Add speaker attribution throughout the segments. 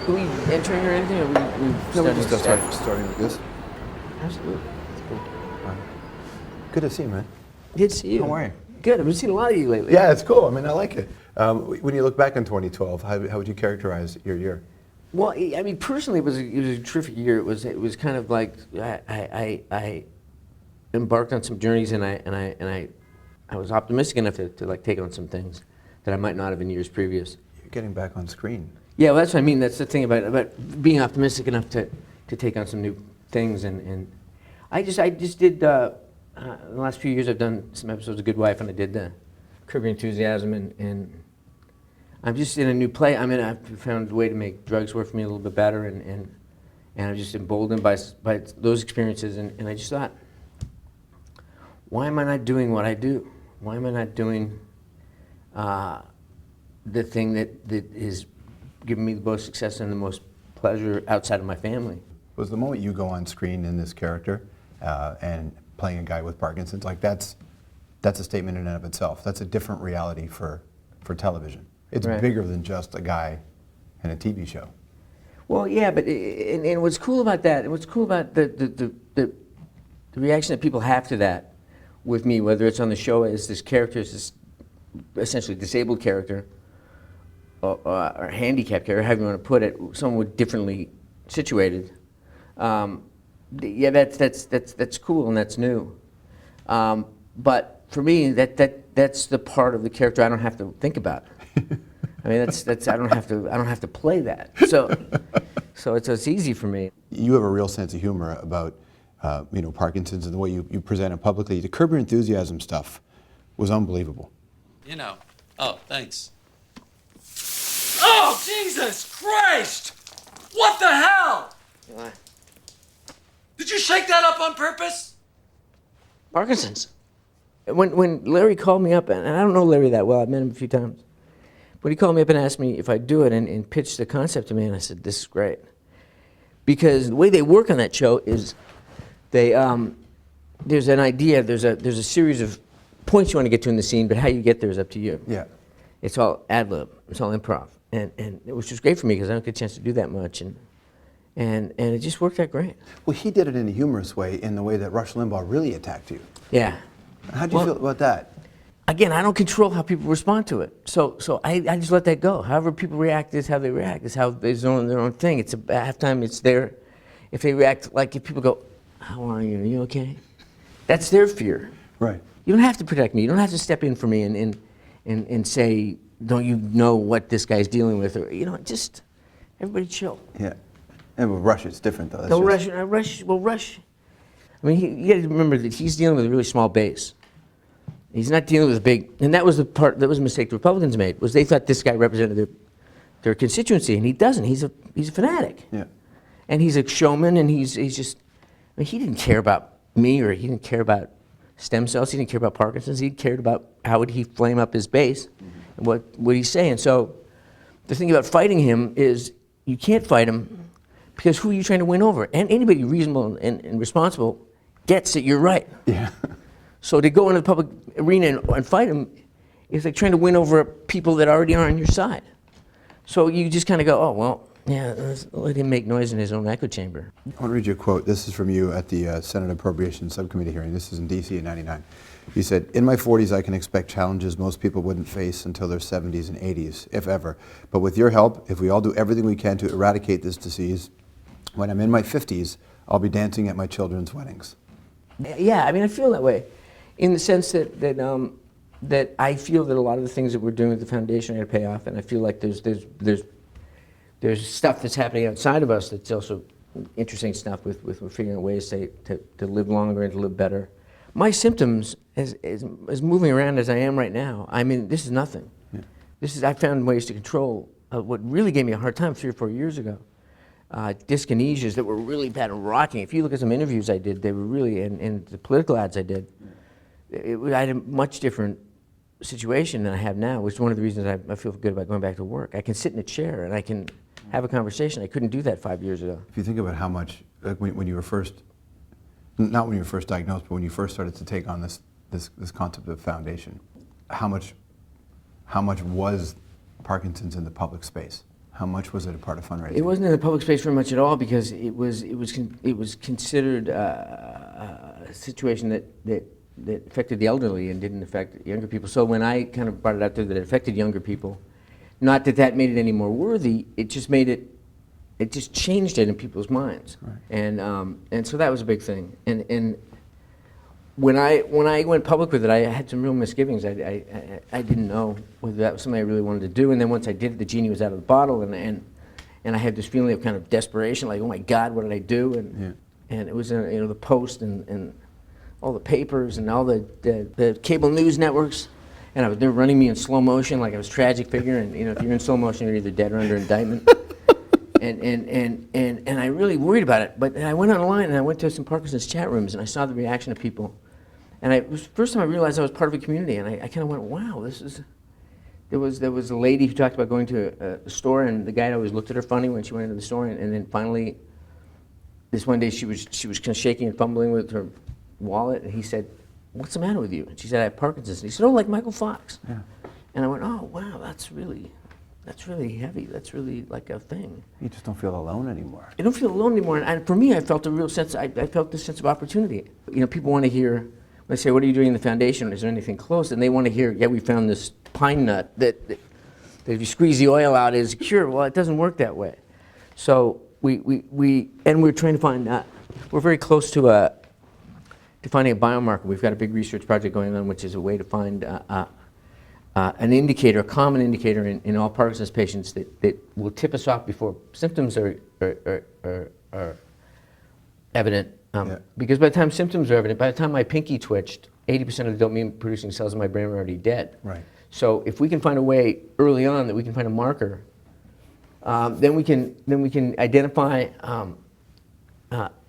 Speaker 1: Are we entering or anything? Or we
Speaker 2: No, we're just starting with this.
Speaker 1: Absolutely. That's cool.
Speaker 2: Good to see you, man.
Speaker 1: Good to see you.
Speaker 2: How are you?
Speaker 1: Good. I've been seeing a lot of you lately.
Speaker 2: Yeah, it's cool. I mean, I like it. When you look back on 2012, how would you characterize your year?
Speaker 1: Well, I mean, personally, it was a terrific year. It was kind of like I embarked on some journeys, and I was optimistic enough to like take on some things that I might not have in years previous.
Speaker 2: You're getting back on screen.
Speaker 1: Yeah, well, that's what I mean. That's the thing about being optimistic enough to take on some new things, and I just did. In the last few years, I've done some episodes of Good Wife, and I did the Curb Your Enthusiasm, and I'm just in a new play. I mean, I've found a way to make drugs work for me a little bit better, and I'm just emboldened by those experiences, and I just thought, why am I not doing what I do? Why am I not doing the thing that is giving me the most success and the most pleasure outside of my family?
Speaker 2: Was the moment you go on screen in this character and playing a guy with Parkinson's, like that's a statement in and of itself. That's a different reality for television. It's
Speaker 1: Right.
Speaker 2: bigger than just a guy in a TV show.
Speaker 1: Well, yeah, but and what's cool about that, and what's cool about the reaction that people have to that with me, whether it's on the show as this character, as this essentially disabled character, or handicapped character, however you want to put it, someone differently situated. Yeah, that's cool and that's new. But for me, that's the part of the character I don't have to think about. I mean, I don't have to play that. So it's easy for me.
Speaker 2: You have a real sense of humor about Parkinson's and the way you present it publicly. The Curb Your Enthusiasm stuff was unbelievable.
Speaker 3: Oh, thanks. Oh, Jesus Christ! What the hell?
Speaker 1: What?
Speaker 3: Did you shake that up on purpose?
Speaker 1: Parkinson's. When Larry called me up, and I don't know Larry that well, I've met him a few times, but he called me up and asked me if I'd do it and pitched the concept to me, and I said, this is great. Because the way they work on that show is there's an idea, there's a series of points you want to get to in the scene, but how you get there is up to you.
Speaker 2: Yeah.
Speaker 1: It's all ad lib, it's all improv, and it was just great for me because I don't get a chance to do that much, and it just worked out great.
Speaker 2: Well, he did it in a humorous way, in the way that Rush Limbaugh really attacked you.
Speaker 1: Yeah.
Speaker 2: How do you feel about that?
Speaker 1: Again, I don't control how people respond to it, so I just let that go. However people react is how they react. It's how they're doing their own thing. It's at halftime. It's their. If they react like if people go, "How are you? Are you okay?" That's their fear.
Speaker 2: Right.
Speaker 1: You don't have to protect me. You don't have to step in for me and say, "Don't you know what this guy's dealing with?" Or just everybody chill.
Speaker 2: Yeah. And with Rush, it's different though.
Speaker 1: Don't rush. Rush. I mean, you got to remember that he's dealing with a really small base. He's not dealing with a big, and that was a mistake the Republicans made, was they thought this guy represented their constituency, and he doesn't. He's a fanatic.
Speaker 2: Yeah.
Speaker 1: And he's a showman, and he's just, I mean, he didn't care about me, or he didn't care about stem cells, he didn't care about Parkinson's, he cared about how would he flame up his base, and what would he say. And so the thing about fighting him is you can't fight him because who are you trying to win over? And anybody reasonable and responsible gets that you're right.
Speaker 2: Yeah.
Speaker 1: So to go into the public arena and fight him is like trying to win over people that already are on your side. So you just kind of go, oh, well, yeah, let him make noise in his own echo chamber.
Speaker 2: I want to read you a quote. This is from you at the Senate Appropriations Subcommittee hearing. This is in D.C. in '99. You said, "In my 40s, I can expect challenges most people wouldn't face until their 70s and 80s, if ever. But with your help, if we all do everything we can to eradicate this disease, when I'm in my 50s, I'll be dancing at my children's weddings."
Speaker 1: Yeah, I mean, I feel that way, in the sense that I feel that a lot of the things that we're doing with the foundation are going to pay off, and I feel like there's stuff that's happening outside of us that's also interesting stuff with we're figuring out ways to live longer and to live better. My symptoms, as moving around as I am right now, I mean, this is nothing. Yeah. I found ways to control what really gave me a hard time 3 or 4 years ago. Dyskinesias that were really bad and rocking. If you look at some interviews I did, they were really, and the political ads I did, I had a much different situation than I have now, which is one of the reasons I feel good about going back to work. I can sit in a chair and I can have a conversation. I couldn't do that 5 years ago.
Speaker 2: If you think about how much, like when you were first, not when you were first diagnosed, but when you first started to take on this concept of foundation, how much was Parkinson's in the public space? How much was it a part of fundraising?
Speaker 1: It wasn't in the public space very much at all because it was considered a situation that affected the elderly and didn't affect younger people. So when I kind of brought it out there that it affected younger people, not that that made it any more worthy, it just made it. It just changed it in people's minds,
Speaker 2: right.
Speaker 1: And so that was a big thing. And when I went public with it, I had some real misgivings. I didn't know whether that was something I really wanted to do. And then once I did it, the genie was out of the bottle, and I had this feeling of kind of desperation, like, oh my God, what did I do? And it was the Post and all the papers and all the cable news networks, and they were running me in slow motion like I was a tragic figure. And if you're in slow motion, you're either dead or under indictment. And I really worried about it. But I went online and I went to some Parkinson's chat rooms and I saw the reaction of people. And it was the first time I realized I was part of a community. And I kind of went, wow, this is. There was a lady who talked about going to a store, and the guy always looked at her funny when she went into the store. And then finally, this one day she was kind of shaking and fumbling with her wallet, and he said, "What's the matter with you?" And she said, "I have Parkinson's." And he said, "Oh, like Michael Fox."
Speaker 2: Yeah.
Speaker 1: And I went, "Oh, wow, that's really heavy. That's really like a thing."
Speaker 2: You just don't feel alone anymore.
Speaker 1: I don't feel alone anymore. And for me, I felt a real sense. I felt this sense of opportunity. People want to hear when I say, "What are you doing in the foundation? Is there anything close?" And they want to hear, "Yeah, we found this pine nut that if you squeeze the oil out is a cure." Well, it doesn't work that way. So we're trying to find. We're very close to finding a biomarker. We've got a big research project going on, which is a way to find an indicator, a common indicator in all Parkinson's patients that will tip us off before symptoms are evident. Because by the time symptoms are evident, by the time my pinky twitched, 80% of the dopamine-producing cells in my brain are already dead.
Speaker 2: Right.
Speaker 1: So if we can find a way early on that we can find a marker, then we can identify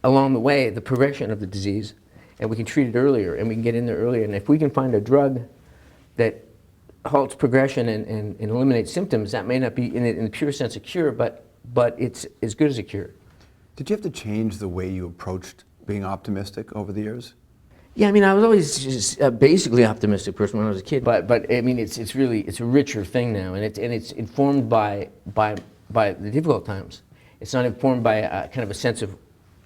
Speaker 1: along the way the progression of the disease, and we can treat it earlier, and we can get in there earlier. And if we can find a drug that halts progression and eliminates symptoms, that may not be in the pure sense a cure, but it's as good as a cure.
Speaker 2: Did you have to change the way you approached being optimistic over the years?
Speaker 1: Yeah, I mean, I was always just a basically optimistic person when I was a kid, but I mean, it's a richer thing now, and it's informed by the difficult times. It's not informed by kind of a sense of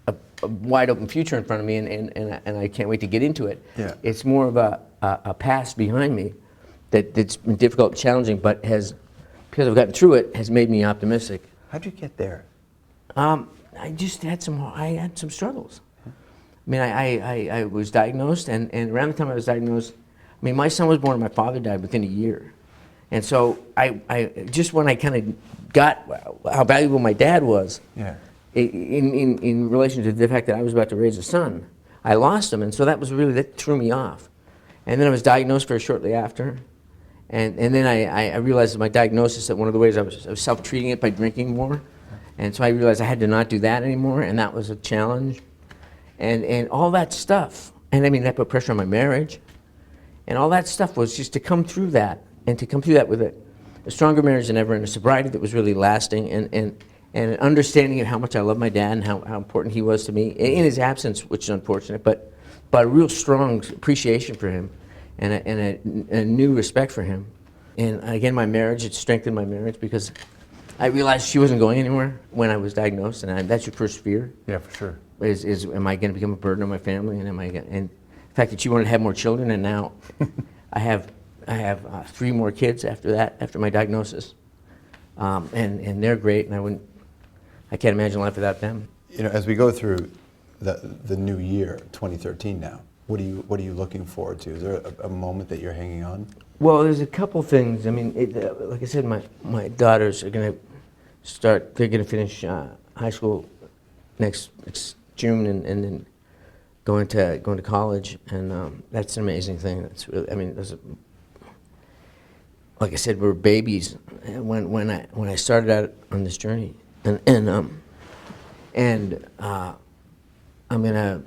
Speaker 1: a wide open future in front of me, and I can't wait to get into it.
Speaker 2: Yeah.
Speaker 1: It's more of a past behind me that's been difficult and challenging, but because I've gotten through it, has made me optimistic.
Speaker 2: How'd you get there?
Speaker 1: I just had some struggles. I mean, I was diagnosed, and around the time I was diagnosed, I mean, my son was born and my father died within a year. And so I just when I kind of got how valuable my dad was,
Speaker 2: Yeah.
Speaker 1: in relation to the fact that I was about to raise a son, I lost him, and so that threw me off. And then I was diagnosed very shortly after, and then I realized my diagnosis that one of the ways I was self-treating it by drinking more, and so I realized I had to not do that anymore, and that was a challenge, and all that stuff, and I mean that put pressure on my marriage, and all that stuff was just to come through that, and to come through that with a stronger marriage than ever, and a sobriety that was really lasting, and an understanding of how much I love my dad and how important he was to me in his absence, which is unfortunate, but a real strong appreciation for him and a new respect for him. And again, my marriage, it strengthened my marriage because I realized she wasn't going anywhere when I was diagnosed, and that's your first fear.
Speaker 2: Yeah, for sure.
Speaker 1: Is am I going to become a burden on my family, and the fact that she wanted to have more children, and now I have 3 more kids after that, after my diagnosis, and they're great, and I can't imagine life without them.
Speaker 2: As we go through the new year, 2013 now, what are you looking forward to? Is there a moment that you're hanging on?
Speaker 1: Well, there's a couple things. I mean, like I said, my daughters are going to start. They're going to finish high school next June, and then going to college, and that's an amazing thing. That's really. I mean, like I said, we're babies when I started out on this journey, and I'm gonna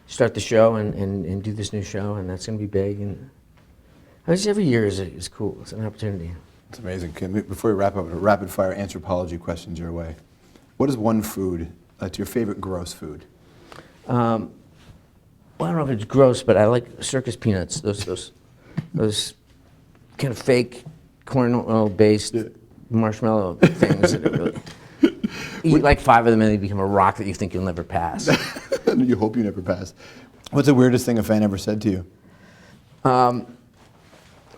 Speaker 1: start the show and do this new show, and that's gonna be big. And I mean, every year is cool. It's an opportunity.
Speaker 2: It's amazing. Before we wrap up, rapid fire anthropology questions your way. What is one food that's your favorite gross food?
Speaker 1: Well, I don't know if it's gross, but I like circus peanuts. Those kind of fake corn oil based marshmallow things. That are really, you eat like 5 of them and they become a rock that you think you'll never pass.
Speaker 2: You hope you never pass. What's the weirdest thing a fan ever said to you?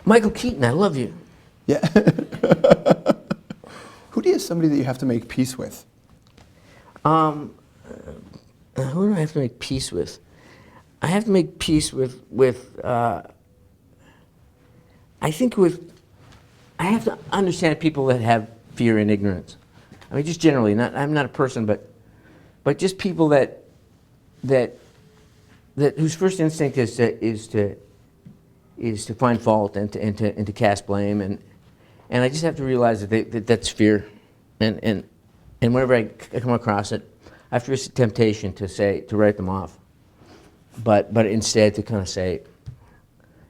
Speaker 1: Michael Keaton, I love you.
Speaker 2: Yeah. Who do you somebody that you have to make peace with?
Speaker 1: Who do I have to make peace with? I have to make peace with I have to understand people that have fear and ignorance. I mean, just generally, I'm not a person, but just people that whose first instinct is to find fault and to cast blame, and I just have to realize that that's fear, and whenever I come across it, I have to resist temptation to write them off, but instead to kind of say,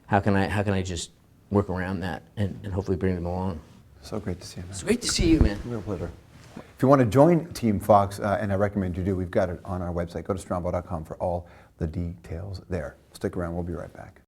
Speaker 1: how can I just work around that and hopefully bring them along.
Speaker 2: So great to see you, man.
Speaker 1: It's great to see you, man.
Speaker 2: Real pleasure. If you want to join Team Fox, and I recommend you do, we've got it on our website. Go to Strombo.com for all the details there. Stick around. We'll be right back.